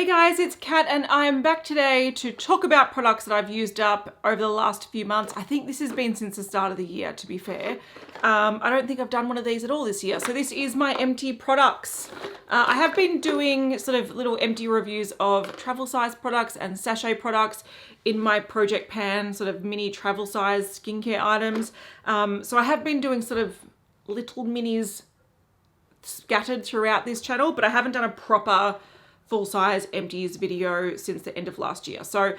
Hey guys, it's Kat and I'm back today to talk about products that I've used up over the last few months. I think this has been since the start of the year, to be fair. I don't think I've done one of these at all this year. So this is my empty products. I have been doing sort of little empty reviews of travel size products and sachet products in my project pan, sort of mini travel size skincare items. So I have been doing sort of little minis scattered throughout this channel, but I haven't done a proper full-size empties video since the end of last year. So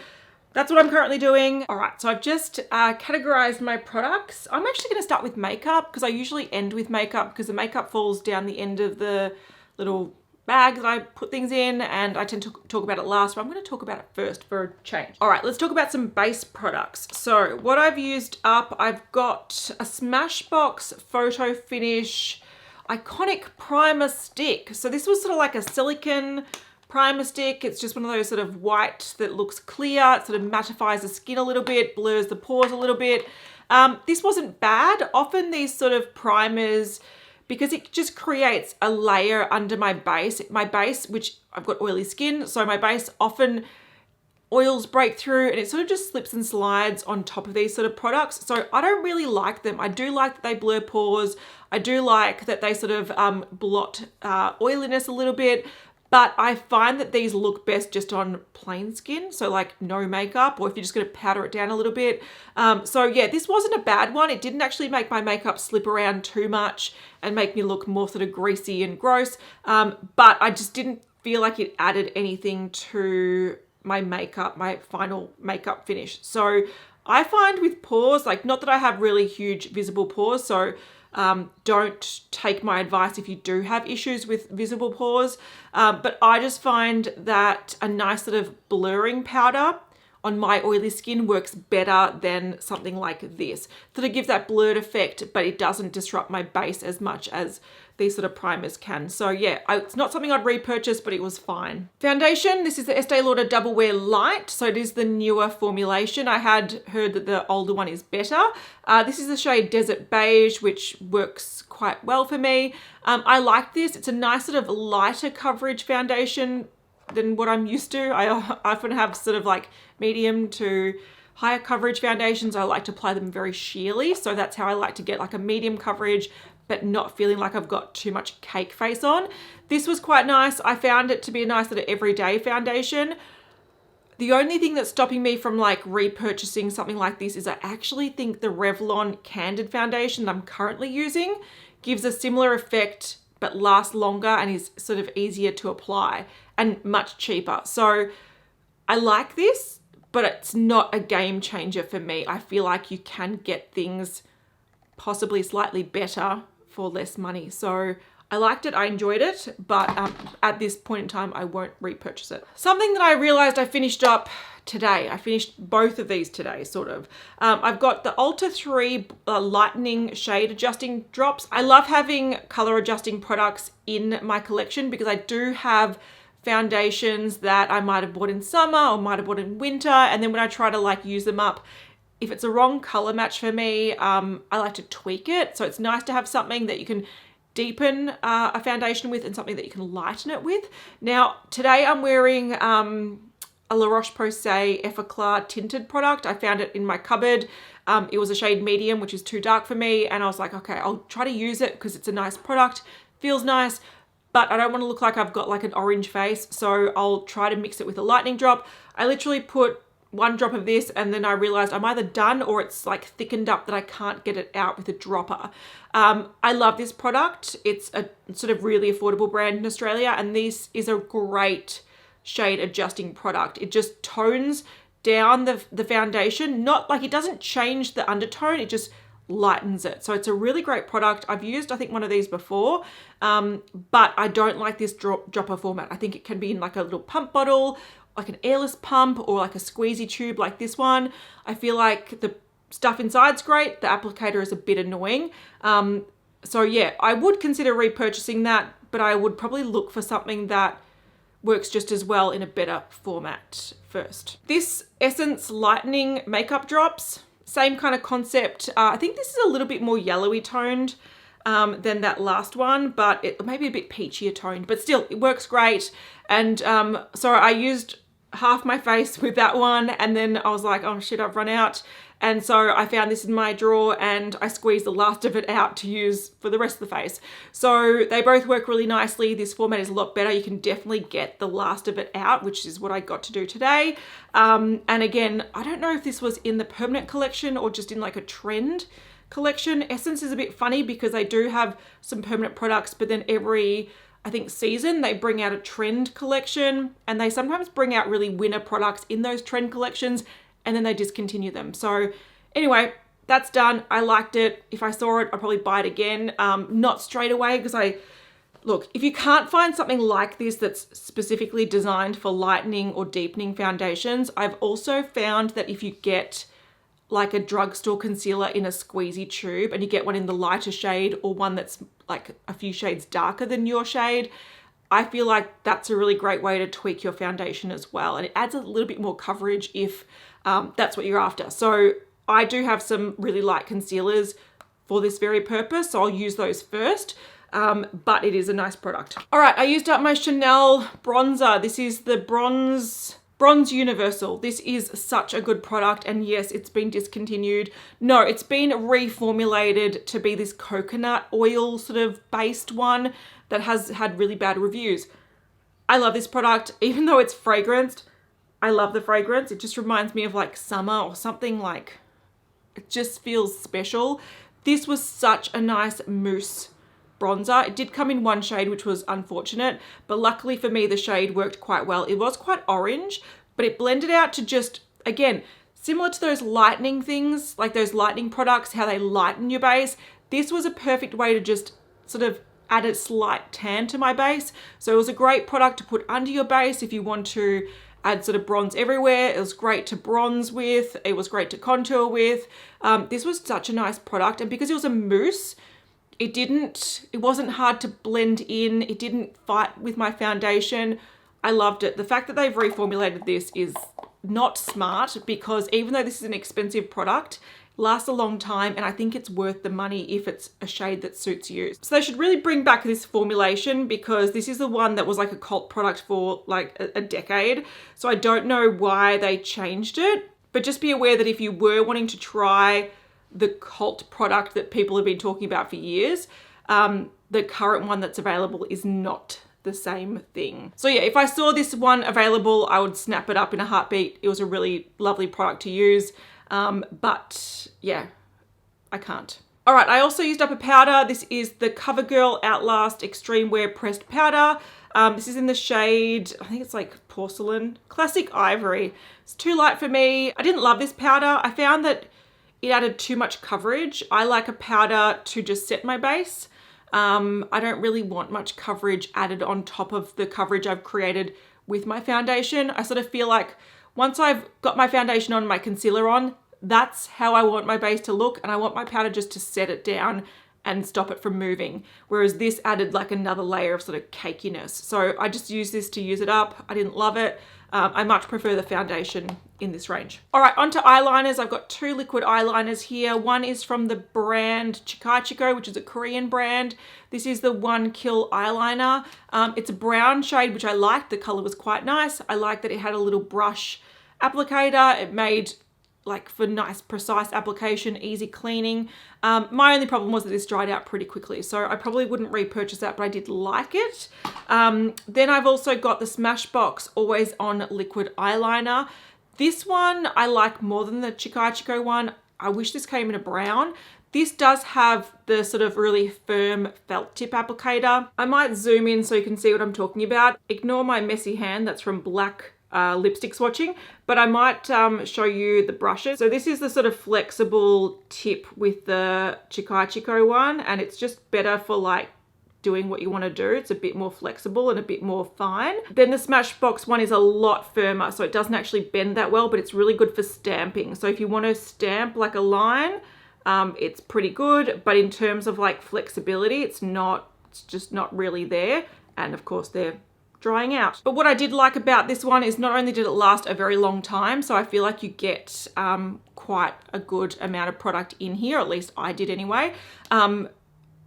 that's what I'm currently doing. All right, so I've just categorized my products. I'm actually gonna start with makeup because I usually end with makeup because the makeup falls down the end of the little bag that I put things in and I tend to talk about it last, but I'm gonna talk about it first for a change. All right, let's talk about some base products. So what I've used up, I've got a Smashbox Photo Finish Iconic Primer Stick. So this was sort of like a silicone primer stick. It's just one of those sort of white that looks clear. It sort of mattifies the skin a little bit, blurs the pores a little bit. This wasn't bad. Often these sort of primers, because it just creates a layer under my base. My base, which I've got oily skin, so my base often oils break through and it sort of just slips and slides on top of these sort of products. So I don't really like them. I do like that they blur pores. I do like that they sort of blot oiliness a little bit. But I find that these look best just on plain skin. So like no makeup, or if you're just gonna powder it down a little bit. So yeah, this wasn't a bad one. It didn't actually make my makeup slip around too much and make me look more sort of greasy and gross. But I just didn't feel like it added anything to my makeup, my final makeup finish. So I find with pores, like not that I have really huge visible pores, so don't take my advice if you do have issues with visible pores, but I just find that a nice sort of blurring powder on my oily skin works better than something like this. So it gives that blurred effect, but it doesn't disrupt my base as much as these sort of primers can. So yeah, it's not something I'd repurchase, but it was fine. Foundation, this is the Estee Lauder Double Wear Light. So it is the newer formulation. I had heard that the older one is better. This is the shade Desert Beige, which works quite well for me. I like this. It's a nice sort of lighter coverage foundation than what I'm used to. I often have sort of like medium to higher coverage foundations. I like to apply them very sheerly. So that's how I like to get like a medium coverage, but not feeling like I've got too much cake face on. This was quite nice. I found it to be a nice sort of everyday foundation. The only thing that's stopping me from like repurchasing something like this is I actually think the Revlon Candid foundation that I'm currently using gives a similar effect but lasts longer and is sort of easier to apply and much cheaper. So I like this, but it's not a game changer for me. I feel like you can get things possibly slightly better for less money. So I liked it, I enjoyed it, but at this point in time, I won't repurchase it. Something that I realized I finished up today. I finished both of these today, sort of. I've got the Ulta 3 Lightening Shade Adjusting Drops. I love having color adjusting products in my collection because I do have foundations that I might have bought in summer or might have bought in winter. And then when I try to like use them up, if it's a wrong color match for me, I like to tweak it. So it's nice to have something that you can deepen a foundation with and something that you can lighten it with. Now, today I'm wearing a La Roche-Posay Effaclar tinted product. I found it in my cupboard. It was a shade medium, which is too dark for me. And I was like, okay, I'll try to use it because it's a nice product, feels nice, but I don't want to look like I've got like an orange face. So I'll try to mix it with a lightning drop. I literally put one drop of this and then I realized I'm either done or it's like thickened up that I can't get it out with a dropper. I love this product. It's a sort of really affordable brand in Australia and this is a great shade adjusting product. It just tones down the foundation, not like it doesn't change the undertone, it just lightens it. So it's a really great product. I've used I think one of these before, but I don't like this dropper format. I think it can be in like a little pump bottle, like an airless pump or like a squeezy tube like this one. I feel like the stuff inside's great, the applicator is a bit annoying. So yeah, I would consider repurchasing that, but I would probably look for something that works just as well in a better format first. This Essence Lightening Makeup Drops, same kind of concept. I think this is a little bit more yellowy toned than that last one, but it may be a bit peachier toned, but still it works great. And so I used half my face with that one, and then I was like, oh shit, I've run out. And so I found this in my drawer and I squeezed the last of it out to use for the rest of the face. So they both work really nicely. This format is a lot better. You can definitely get the last of it out, which is what I got to do today. And again, I don't know if this was in the permanent collection or just in like a trend collection. Essence is a bit funny because they do have some permanent products, but then every, I think, season they bring out a trend collection, and they sometimes bring out really winner products in those trend collections and then they discontinue them. So anyway, that's done. I liked it. If I saw it, I'd probably buy it again. Not straight away because look, if you can't find something like this that's specifically designed for lightening or deepening foundations, I've also found that if you get like a drugstore concealer in a squeezy tube and you get one in the lighter shade or one that's like a few shades darker than your shade, I feel like that's a really great way to tweak your foundation as well. And it adds a little bit more coverage if that's what you're after. So I do have some really light concealers for this very purpose, so I'll use those first. But it is a nice product. All right, I used up my Chanel bronzer. This is the Bronze Universal. This is such a good product, and yes, it's been discontinued. No, it's been reformulated to be this coconut oil sort of based one that has had really bad reviews. I love this product, even though it's fragranced. I love the fragrance. It just reminds me of like summer or something, like it just feels special. This was such a nice mousse bronzer. It did come in one shade, which was unfortunate, but luckily for me, the shade worked quite well. It was quite orange, but it blended out to just, again, similar to those lightening things, like those lightening products, how they lighten your base. This was a perfect way to just sort of add a slight tan to my base. So it was a great product to put under your base if you want to add sort of bronze everywhere. It was great to bronze with. It was great to contour with. This was such a nice product. And because it was a mousse, it wasn't hard to blend in. It didn't fight with my foundation. I loved it. The fact that they've reformulated this is not smart, because even though this is an expensive product, it lasts a long time, and I think it's worth the money if it's a shade that suits you. So they should really bring back this formulation, because this is the one that was like a cult product for like a decade. So I don't know why they changed it, but just be aware that if you were wanting to try the cult product that people have been talking about for years, the current one that's available is not the same thing. So yeah, if I saw this one available, I would snap it up in a heartbeat. It was a really lovely product to use. But yeah, I can't. All right, I also used up a powder. This is the Covergirl Outlast Extreme Wear Pressed Powder. This is in the shade, I think it's like Porcelain, Classic Ivory. It's too light for me. I didn't love this powder. I found that it added too much coverage. I like a powder to just set my base. I don't really want much coverage added on top of the coverage I've created with my foundation. I sort of feel like once I've got my foundation on, my concealer on, that's how I want my base to look, and I want my powder just to set it down and stop it from moving. Whereas this added like another layer of sort of cakiness. So I just used this to use it up. I didn't love it. I much prefer the foundation in this range. All right, onto eyeliners. I've got two liquid eyeliners here. One is from the brand Chico, which is a Korean brand. This is the One Kill eyeliner. It's a brown shade, which I liked. The color was quite nice. I liked that it had a little brush applicator. It made like for nice precise application, easy cleaning. My only problem was that this dried out pretty quickly, so I probably wouldn't repurchase that, but I did like it. Then I've also got the Smashbox Always On Liquid Eyeliner. This one I like more than the Chico one. I wish this came in a brown. This does have the sort of really firm felt tip applicator. I might zoom in so you can see what I'm talking about. Ignore my messy hand, that's from black lipstick swatching, but I might show you the brushes. So this is the sort of flexible tip with the Chico one, and it's just better for like doing what you want to do. It's a bit more flexible and a bit more fine. Then the Smashbox one is a lot firmer, so it doesn't actually bend that well, but it's really good for stamping. So if you want to stamp like a line, it's pretty good, but in terms of like flexibility, it's just not really there. And of course they're drying out. But what I did like about this one is not only did it last a very long time, so I feel like you get quite a good amount of product in here, at least I did anyway.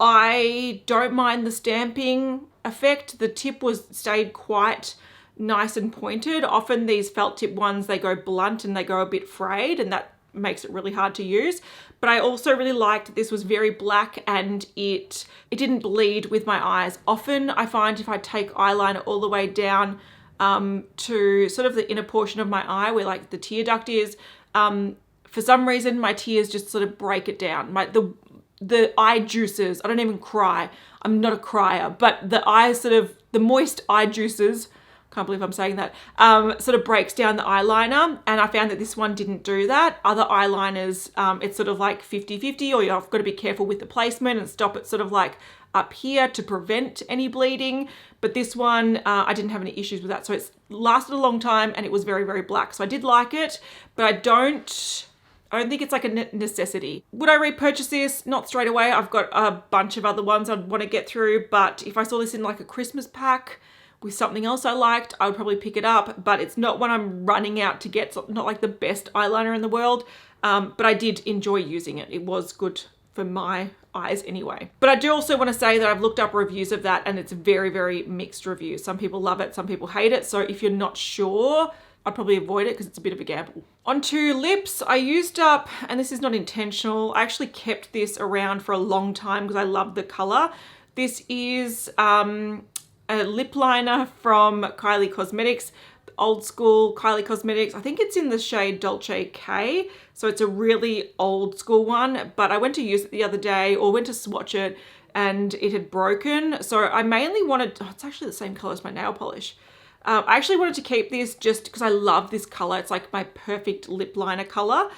I don't mind the stamping effect. The tip stayed quite nice and pointed. Often these felt tip ones, they go blunt and they go a bit frayed, and that makes it really hard to use. But I also really liked this was very black and it didn't bleed with my eyes. Often I find if I take eyeliner all the way down to sort of the inner portion of my eye where like the tear duct is, for some reason my tears just sort of break it down. The eye juices, I don't even cry. I'm not a crier, but the moist eye juices, can't believe I'm saying that, sort of breaks down the eyeliner. And I found that this one didn't do that. Other eyeliners, it's sort of like 50-50, or you've got to be careful with the placement and stop it sort of like up here to prevent any bleeding. But this one, I didn't have any issues with that. So it's lasted a long time and it was very, very black. So I did like it, but I don't think it's like a necessity. Would I repurchase this? Not straight away. I've got a bunch of other ones I'd want to get through, but if I saw this in like a Christmas pack with something else I liked, I would probably pick it up, but it's not one I'm running out to get. It's not like the best eyeliner in the world, but I did enjoy using it. It was good for my eyes anyway. But I do also want to say that I've looked up reviews of that and it's very, very mixed reviews. Some people love it, some people hate it. So if you're not sure, I'd probably avoid it because it's a bit of a gamble. Onto lips, I used up, and this is not intentional, I actually kept this around for a long time because I love the color. This is a lip liner from Kylie Cosmetics, old school Kylie Cosmetics. I think it's in the shade Dolce K. So it's a really old school one, but I went to use it the other day or went to swatch it and it had broken. So I mainly wanted, it's actually the same color as my nail polish. I actually wanted to keep this just because I love this color. It's like my perfect lip liner color.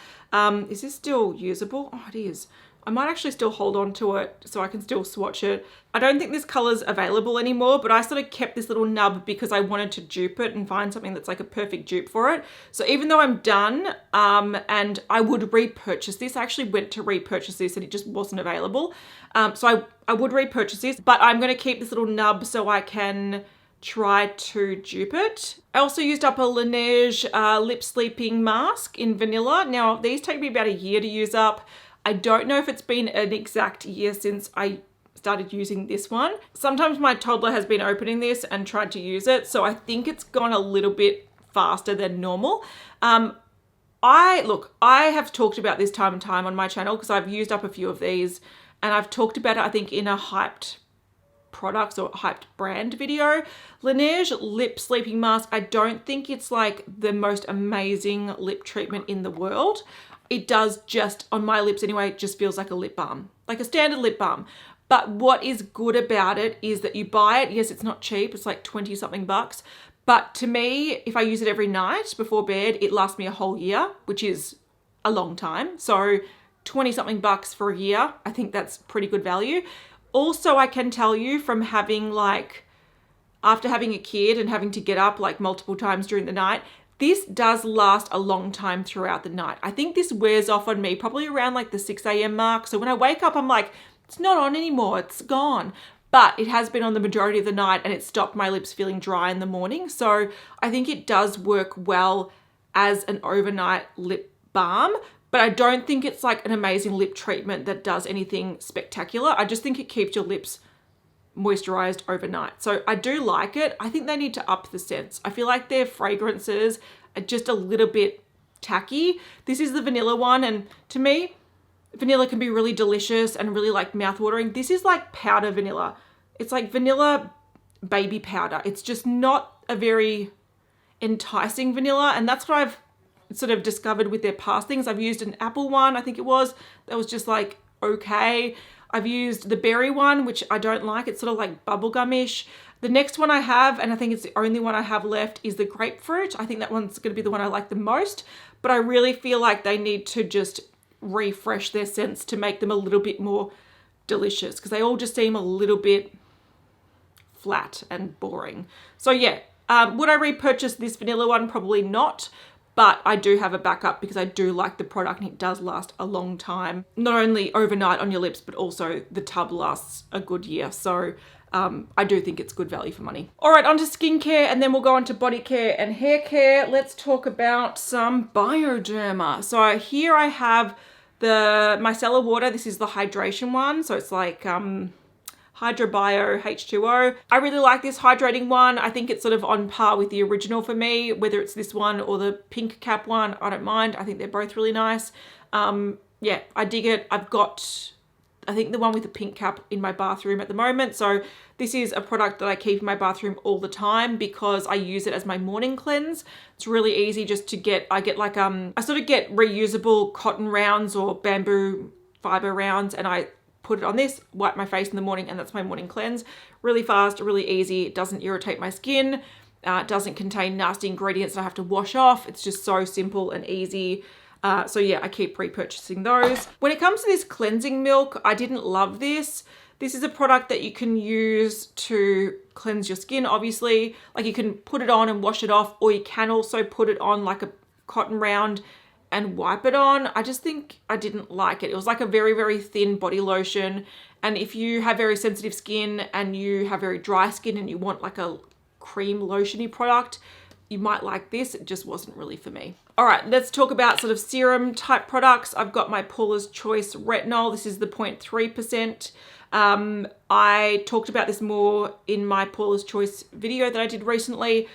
Is this still usable? Oh, it is. I might actually still hold on to it so I can still swatch it. I don't think this color's available anymore, but I sort of kept this little nub because I wanted to dupe it and find something that's like a perfect dupe for it. So even though I'm done and I would repurchase this, I actually went to repurchase this and it just wasn't available. So I would repurchase this, but I'm going to keep this little nub so I can try to dupe it. I also used up a Lanege lip sleeping mask in vanilla. Now these take me about a year to use up. I don't know if it's been an exact year since I started using this one. Sometimes my toddler has been opening this and tried to use it, so I think it's gone a little bit faster than normal. I have talked about this time and time on my channel because I've used up a few of these and I've talked about it, I think, in a hyped products or hyped brand video. Lanege lip sleeping mask, I don't think it's like the most amazing lip treatment in the world. It does just, on my lips anyway, it just feels like a lip balm, like a standard lip balm. But what is good about it is that you buy it. Yes, it's not cheap. It's like 20 something bucks. But to me, if I use it every night before bed, it lasts me a whole year, which is a long time. So 20 something bucks for a year, I think that's pretty good value. Also, I can tell you from having after having a kid and having to get up like multiple times during the night, this does last a long time throughout the night. I think this wears off on me probably around like the 6 a.m. mark. So when I wake up, I'm like, it's not on anymore, it's gone. But it has been on the majority of the night and it stopped my lips feeling dry in the morning. So I think it does work well as an overnight lip balm, but I don't think it's like an amazing lip treatment that does anything spectacular. I just think it keeps your lips moisturized overnight. So I do like it. I think they need to up the scents. I feel like their fragrances are just a little bit tacky. This is the vanilla one, and to me, vanilla can be really delicious and really like mouth-watering. This is like powder vanilla. It's like vanilla baby powder. It's just not a very enticing vanilla, and that's what I've sort of discovered with their past things. I've used an apple one, I think it was, that was just like okay. I've used the berry one, which I don't like. It's sort of like bubblegum-ish. The next one I have, and I think it's the only one I have left, is the grapefruit. I think that one's going to be the one I like the most, but I really feel like they need to just refresh their scents to make them a little bit more delicious because they all just seem a little bit flat and boring. So yeah, would I repurchase this vanilla one? Probably not. But I do have a backup because I do like the product and it does last a long time. Not only overnight on your lips, but also the tub lasts a good year. So I do think it's good value for money. All right, on to skincare and then we'll go on to body care and hair care. Let's talk about some Bioderma. So here I have The Micellar water, this is the hydration one. So it's like Hydrabio H2O. I really like this hydrating one. I think it's sort of on par with the original for me, whether it's this one or the pink cap one, I don't mind. I think they're both really nice. Yeah, I dig it. I've got, I think, the one with the pink cap in my bathroom at the moment. So this is a product that I keep in my bathroom all the time because I use it as my morning cleanse. It's really easy just to get, I sort of get reusable cotton rounds or bamboo fiber rounds, and I put it on this, wipe my face in the morning, and that's my morning cleanse. Really fast, really easy. It doesn't irritate my skin. It doesn't contain nasty ingredients that I have to wash off. It's just so simple and easy. So yeah, I keep repurchasing those. When it comes to this cleansing milk, I didn't love this. This is a product that you can use to cleanse your skin, obviously. Like you can put it on and wash it off, or you can also put it on like a cotton round and wipe it on. I just think I didn't like it. It was like a very, very thin body lotion. And if you have very sensitive skin and you have very dry skin and you want like a cream lotiony product, you might like this. It just wasn't really for me. All right, let's talk about sort of serum type products. I've got my Paula's Choice Retinol. This is the 0.3%. I talked about this more in my Paula's Choice video that I did recently.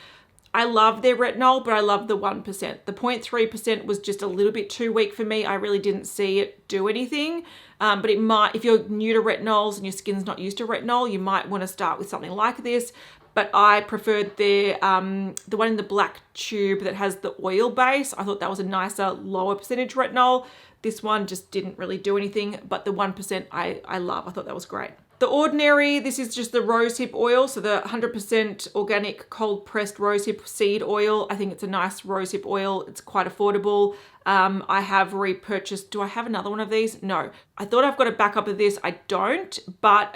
I love their retinol, but I love the 1%. The 0.3% was just a little bit too weak for me. I really didn't see it do anything. But it might, if you're new to retinols and your skin's not used to retinol, you might want to start with something like this. But I preferred the one in the black tube that has the oil base. I thought that was a nicer, lower percentage retinol. This one just didn't really do anything, but the 1% I love. I thought that was great. The Ordinary, this is just the rosehip oil. So the 100% organic cold pressed rosehip seed oil. I think it's a nice rosehip oil. It's quite affordable. I have repurchased, do I have another one of these? No. I thought I've got a backup of this. I don't, but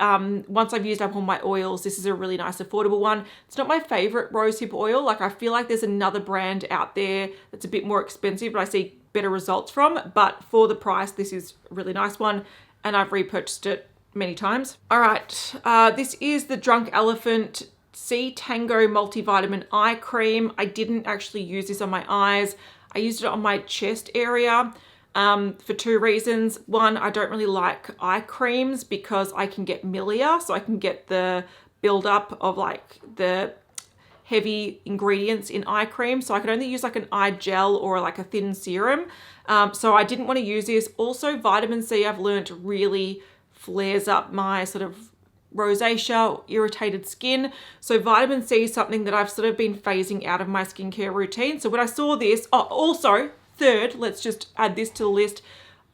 once I've used up all my oils, this is a really nice affordable one. It's not my favorite rosehip oil. Like I feel like there's another brand out there that's a bit more expensive, but I see better results from. But for the price, this is a really nice one, and I've repurchased it many times. All right, this is the Drunk Elephant C Tango Multivitamin Eye Cream. I didn't actually use this on my eyes. I used it on my chest area for two reasons. One, I don't really like eye creams because I can get milia, so I can get the buildup of like the heavy ingredients in eye cream. So I could only use like an eye gel or like a thin serum. So I didn't want to use this. Also, vitamin C, I've learned, really flares up my sort of rosacea, irritated skin. So vitamin C is something that I've sort of been phasing out of my skincare routine. So when I saw this, also third, let's just add this to the list.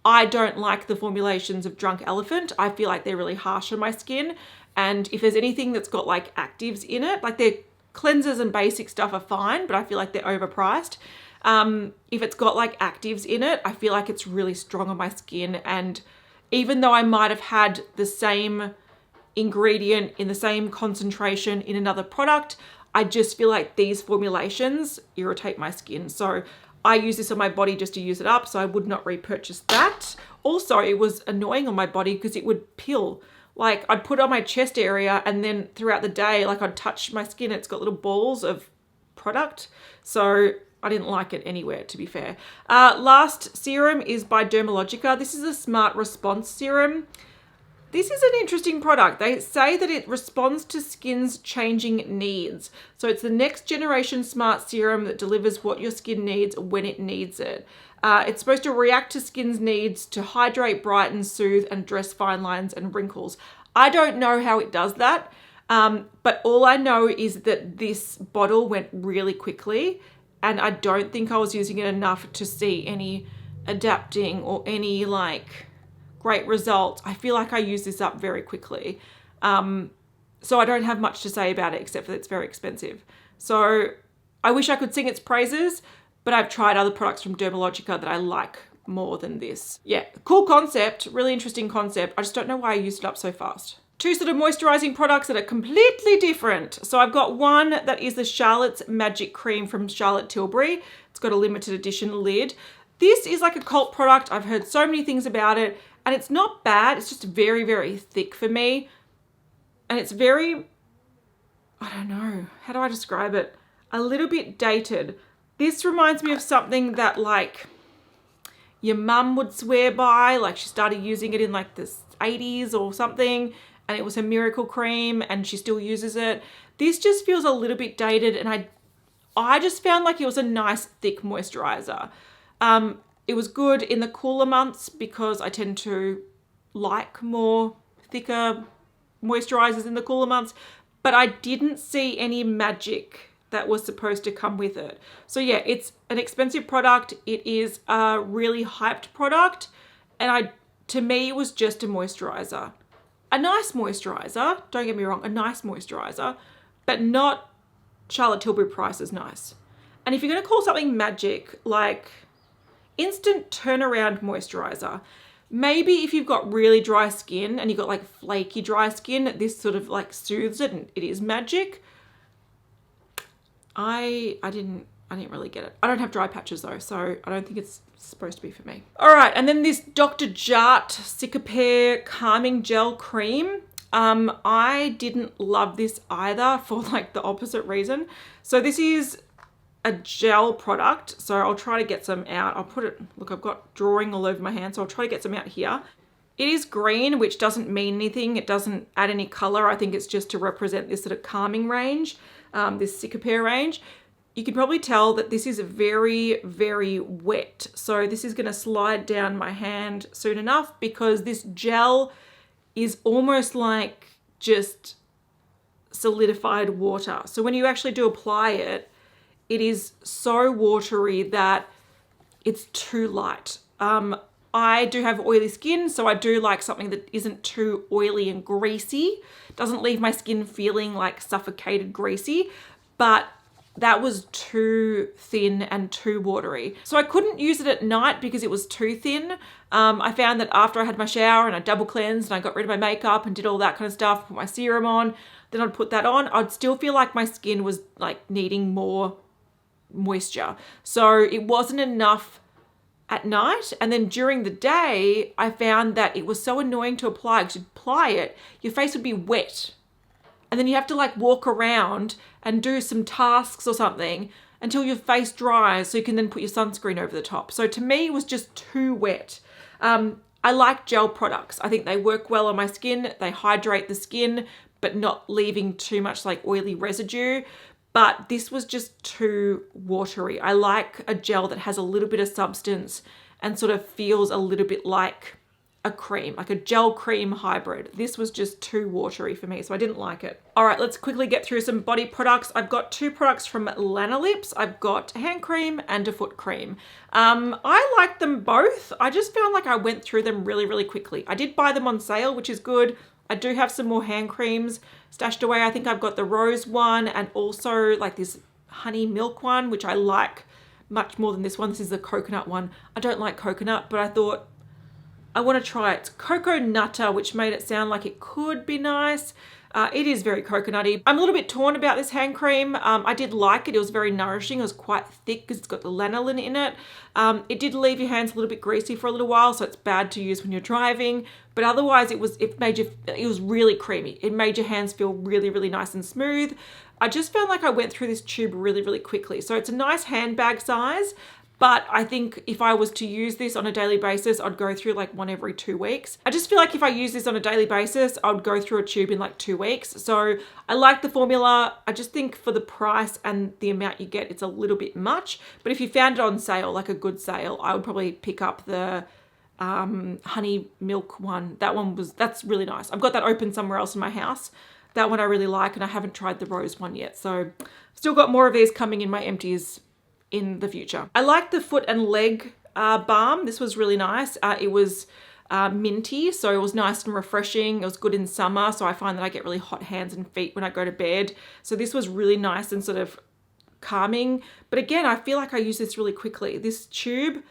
I don't like the formulations of Drunk Elephant. I feel like they're really harsh on my skin. And if there's anything that's got like actives in it, like their cleansers and basic stuff are fine, but I feel like they're overpriced. If it's got like actives in it, I feel like it's really strong on my skin. And even though I might have had the same ingredient in the same concentration in another product, I just feel like these formulations irritate my skin. So I use this on my body just to use it up, so I would not repurchase that. Also, it was annoying on my body because it would peel. Like I'd put it on my chest area and then throughout the day, like I'd touch my skin, it's got little balls of product. So I didn't like it anywhere, to be fair. Last serum is by Dermalogica. This is a Smart Response Serum. This is an interesting product. They say that it responds to skin's changing needs. So it's the next generation smart serum that delivers what your skin needs when it needs it. It's supposed to react to skin's needs to hydrate, brighten, soothe, and address fine lines and wrinkles. I don't know how it does that, but all I know is that this bottle went really quickly, and I don't think I was using it enough to see any adapting or any like great results. I feel like I use this up very quickly. So I don't have much to say about it except for that it's very expensive. So I wish I could sing its praises, but I've tried other products from Dermalogica that I like more than this. Yeah, cool concept, really interesting concept. I just don't know why I used it up so fast. Two sort of moisturizing products that are completely different. So I've got one that is the Charlotte's Magic Cream from Charlotte Tilbury. It's got a limited edition lid. This is like a cult product. I've heard so many things about it, and it's not bad. It's just very, very thick for me. And it's very, I don't know, how do I describe it? A little bit dated. This reminds me of something that like your mum would swear by, like she started using it in like the 80s or something, and it was a miracle cream and she still uses it. This just feels a little bit dated, and I just found like it was a nice thick moisturizer. It was good in the cooler months because I tend to like more thicker moisturizers in the cooler months, but I didn't see any magic that was supposed to come with it. So yeah, it's an expensive product. It is a really hyped product, and to me, it was just a moisturizer. A nice moisturizer, don't get me wrong, a nice moisturizer, but not Charlotte Tilbury Price's nice. And if you're gonna call something magic, like instant turnaround moisturizer, maybe if you've got really dry skin and you've got like flaky dry skin, this sort of like soothes it and it is magic. I didn't really get it. I don't have dry patches though, so I don't think it's supposed to be for me. All right, and then this Dr. Jart Cicapair Calming Gel Cream. I didn't love this either for like the opposite reason. So this is a gel product, so I'll try to get some out. I'll put it, look, I've got drawing all over my hand, so I'll try to get some out here. It is green, which doesn't mean anything. It doesn't add any color. I think it's just to represent this sort of calming range, this Cicapair range. You can probably tell that this is very, very wet. So this is gonna slide down my hand soon enough because this gel is almost like just solidified water. So when you actually do apply it, it is so watery that it's too light. I do have oily skin, so I do like something that isn't too oily and greasy. Doesn't leave my skin feeling like suffocated greasy, but that was too thin and too watery. So I couldn't use it at night because it was too thin. I found that after I had my shower and I double cleansed and I got rid of my makeup and did all that kind of stuff, put my serum on, then I'd put that on, I'd still feel like my skin was like needing more moisture. So it wasn't enough at night. And then during the day, I found that it was so annoying to apply because you apply it, your face would be wet. And then you have to like walk around and do some tasks or something until your face dries so you can then put your sunscreen over the top. So to me, it was just too wet. I like gel products. I think they work well on my skin. They hydrate the skin, but not leaving too much like oily residue. But this was just too watery. I like a gel that has a little bit of substance and sort of feels a little bit like a cream, like a gel cream hybrid. This was just too watery for me, so I didn't like it. All right, let's quickly get through some body products. I've got two products from Lanege. I've got a hand cream and a foot cream. I like them both. I just found like I went through them really, really quickly. I did buy them on sale, which is good. I do have some more hand creams stashed away. I think I've got the rose one and also like this honey milk one, which I like much more than this one. This is the coconut one. I don't like coconut, but I thought I want to try it. It's Cocoa Nutter, which made it sound like it could be nice. It is very coconutty. I'm a little bit torn about this hand cream. I did like it. It was very nourishing. It was quite thick because it's got the lanolin in it. It did leave your hands a little bit greasy for a little while, so it's bad to use when you're driving. But otherwise, it was really creamy. It made your hands feel really, really nice and smooth. I just found like I went through this tube really, really quickly. So it's a nice handbag size. But I think if I was to use this on a daily basis, I'd go through like one every 2 weeks. I just feel like if I use this on a daily basis, I would go through a tube in like 2 weeks. So I like the formula. I just think for the price and the amount you get, it's a little bit much. But if you found it on sale, like a good sale, I would probably pick up the honey milk one. That's really nice. I've got that open somewhere else in my house. That one I really like, and I haven't tried the rose one yet. So still got more of these coming in my empties in the future. I like the foot and leg balm. This was really nice. It was minty, so it was nice and refreshing. It was good in summer, so I find that I get really hot hands and feet when I go to bed. So this was really nice and sort of calming. But again, I feel like I use this really quickly. This tube,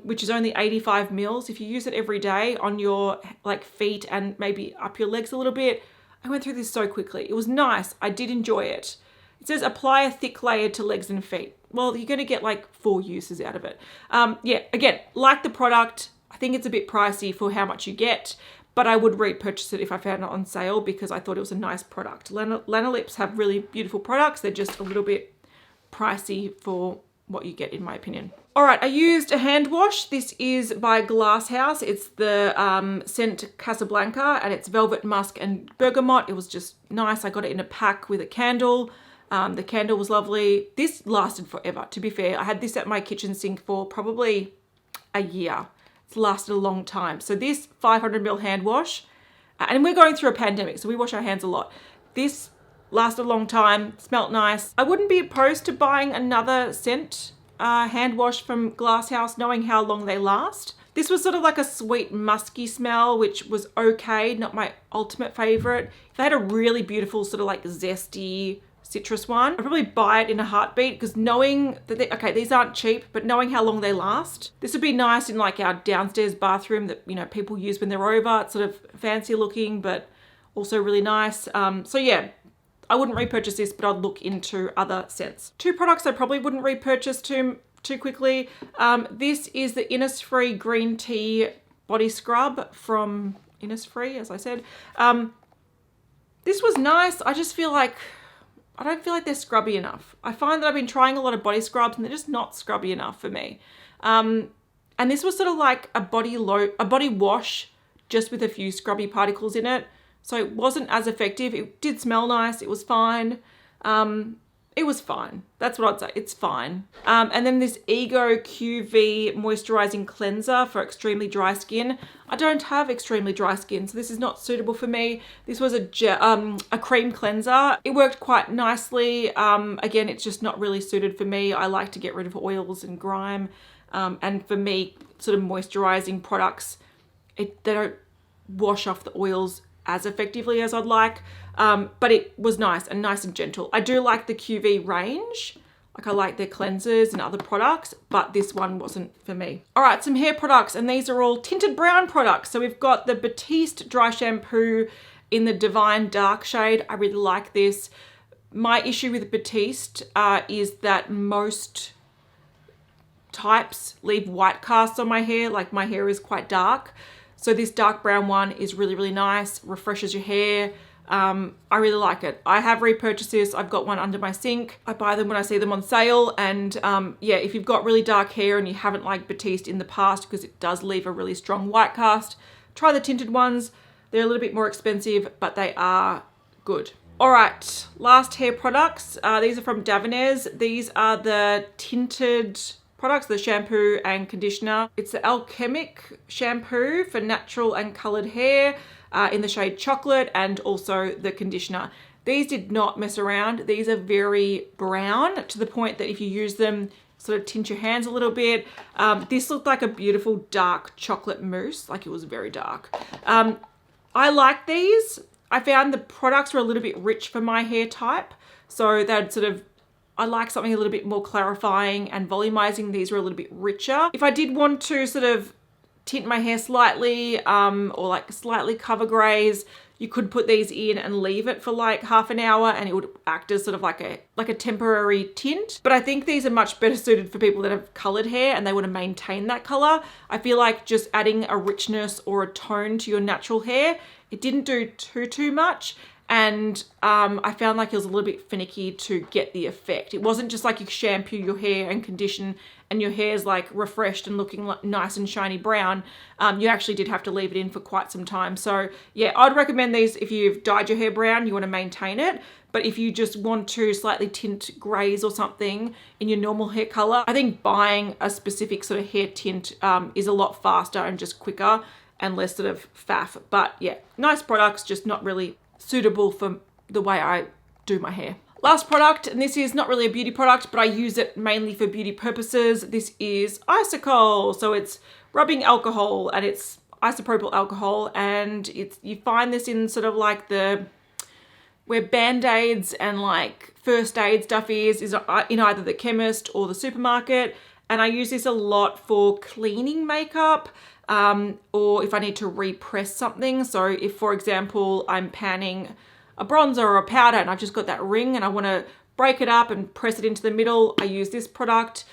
which is only 85 mils, if you use it every day on your like feet and maybe up your legs a little bit, I went through this so quickly. It was nice. I did enjoy it. It says apply a thick layer to legs and feet. Well, you're going to get like 4 uses out of it. Yeah, again, like the product. I think it's a bit pricey for how much you get, but I would repurchase it if I found it on sale because I thought it was a nice product. Lanege have really beautiful products. They're just a little bit pricey for what you get in my opinion. All right, I used a hand wash. This is by Glass House. It's the scent Casablanca, and it's Velvet Musk and Bergamot. It was just nice. I got it in a pack with a candle. The candle was lovely. This lasted forever, to be fair. I had this at my kitchen sink for probably a year. It's lasted a long time. So this 500ml hand wash, and we're going through a pandemic, so we wash our hands a lot. This lasted a long time, smelled nice. I wouldn't be opposed to buying another scent hand wash from Glass House, knowing how long they last. This was sort of like a sweet musky smell, which was okay, not my ultimate favorite. If they had a really beautiful sort of like zesty citrus one, I'd probably buy it in a heartbeat, because knowing that okay, these aren't cheap, but knowing how long they last, this would be nice in like our downstairs bathroom that, you know, people use when they're over. It's sort of fancy looking, but also really nice. So yeah, I wouldn't repurchase this, but I'd look into other scents. Two products I probably wouldn't repurchase too quickly. This is the Innisfree Green Tea Body Scrub from Innisfree, as I said. This was nice. I just feel like, I don't feel like they're scrubby enough. I find that I've been trying a lot of body scrubs and they're just not scrubby enough for me. And this was sort of like a body wash just with a few scrubby particles in it. So it wasn't as effective. It did smell nice. It was fine. It was fine. That's what I'd say. It's fine. And then this Ego QV Moisturizing Cleanser for extremely dry skin. I don't have extremely dry skin, so this is not suitable for me. This was a cream cleanser. It worked quite nicely. Again, it's just not really suited for me. I like to get rid of oils and grime. And for me, sort of moisturizing products, they don't wash off the oils as effectively as I'd like, but it was nice and gentle. I do like the QV range. Like, I like their cleansers and other products, but this one wasn't for me. All right, some hair products, and these are all tinted brown products. So we've got the Batiste Dry Shampoo in the Divine Dark shade. I really like this. My issue with Batiste is that most types leave white casts on my hair. Like, my hair is quite dark. So this dark brown one is really, really nice, refreshes your hair. I really like it. I have repurchased this. I've got one under my sink. I buy them when I see them on sale. And yeah, if you've got really dark hair and you haven't liked Batiste in the past, because it does leave a really strong white cast, try the tinted ones. They're a little bit more expensive, but they are good. All right, last hair products. These are from Davines. These are the tinted products, the shampoo and conditioner. It's the Alchemic shampoo for natural and colored hair in the shade Chocolate, and also the conditioner. These did not mess around. These are very brown, to the point that if you use them, sort of tint your hands a little bit. This looked like a beautiful dark chocolate mousse, like it was very dark. I like these. I found the products were a little bit rich for my hair type. So they'd sort of, I like something a little bit more clarifying and volumizing. These were a little bit richer. If I did want to sort of tint my hair slightly or like slightly cover grays, you could put these in and leave it for like half an hour and it would act as sort of like a temporary tint. But I think these are much better suited for people that have colored hair and they want to maintain that color. I feel like just adding a richness or a tone to your natural hair, it didn't do too much. And I found like it was a little bit finicky to get the effect. It wasn't just like you shampoo your hair and condition and your hair's like refreshed and looking like nice and shiny brown. You actually did have to leave it in for quite some time. So yeah, I'd recommend these if you've dyed your hair brown, you want to maintain it. But if you just want to slightly tint grays or something in your normal hair color, I think buying a specific sort of hair tint is a lot faster and just quicker and less sort of faff. But yeah, nice products, just not really suitable for the way I do my hair. Last product, and this is not really a beauty product, but I use it mainly for beauty purposes. This is Isocol. So it's rubbing alcohol, and it's isopropyl alcohol, and you find this in sort of like where band-aids and like first aid stuff is in either the chemist or the supermarket. And I use this a lot for cleaning makeup, or if I need to repress something. So if, for example, I'm panning a bronzer or a powder and I've just got that ring and I want to break it up and press it into the middle, I use this product,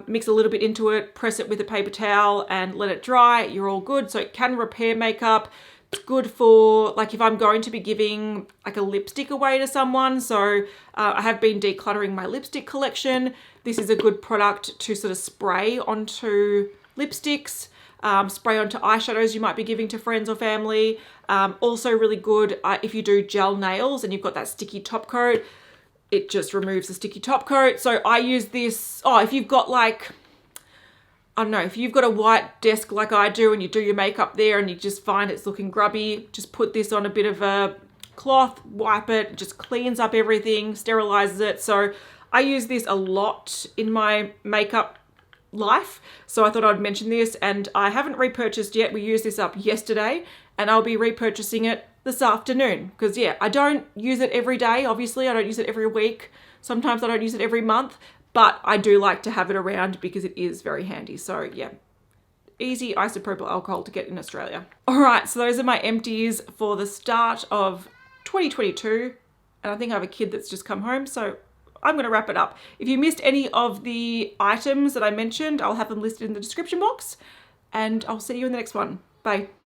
mix a little bit into it, press it with a paper towel and let it dry. You're all good. So it can repair makeup. It's good for like if I'm going to be giving like a lipstick away to someone. So I have been decluttering my lipstick collection. This is a good product to sort of spray onto lipsticks, spray onto eyeshadows you might be giving to friends or family. Also really good if you do gel nails and you've got that sticky top coat. It just removes the sticky top coat. So I use this, if you've got like, I don't know, if you've got a white desk like I do and you do your makeup there and you just find it's looking grubby, just put this on a bit of a cloth, wipe it just cleans up everything, sterilizes it. So I use this a lot in my makeup life, so I thought I'd mention this, and I haven't repurchased yet. We used this up yesterday and I'll be repurchasing it this afternoon because yeah, I don't use it every day. Obviously I don't use it every week, sometimes I don't use it every month, but I do like to have it around because it is very handy. So yeah, easy isopropyl alcohol to get in Australia. All right, so those are my empties for the start of 2022, and I think I have a kid that's just come home, so I'm going to wrap it up. If you missed any of the items that I mentioned, I'll have them listed in the description box, and I'll see you in the next one. Bye.